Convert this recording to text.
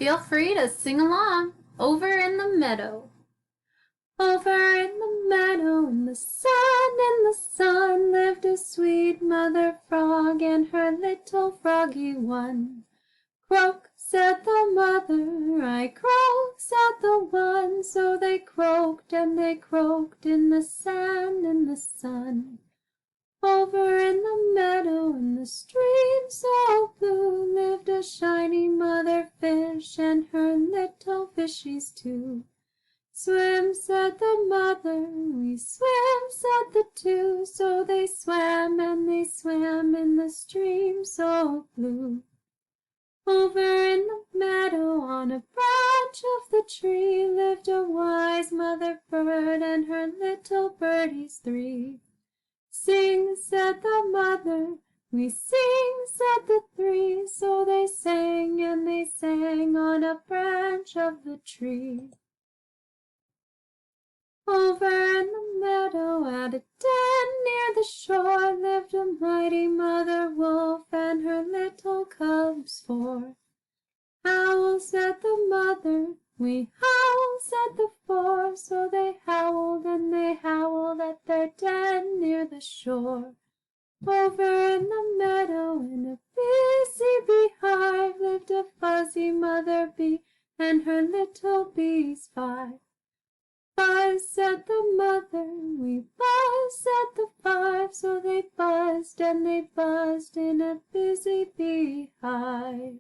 Feel free to sing along. Over in the meadow. Over in the meadow, in the sun, lived a sweet mother frog and her little froggy one. Croak, said the mother, I croak, said the one. So they croaked and they croaked in the sand, in the sun. Over in the meadow, in the stream so blue, lived a shiny mother fish and her little fishies too. Swim, said the mother, we swim, said the two. So they swam and they swam in the stream so blue. Over in the meadow, on a branch of the tree, lived a wise mother bird and her little birdies three. Sing, said the mother, we sing, said the three. So they sang and they sang on a branch of the tree. Over in the meadow, at a den near the shore, lived a mighty mother wolf and her little cubs four. Howl, said the mother, we howl, said the four. So they howled and they howled at their den near the shore. Over in the meadow, in a busy beehive, lived a fuzzy mother bee and her little bees five. Buzz, said the mother, we buzz, said the five. So they buzzed and they buzzed in a busy beehive.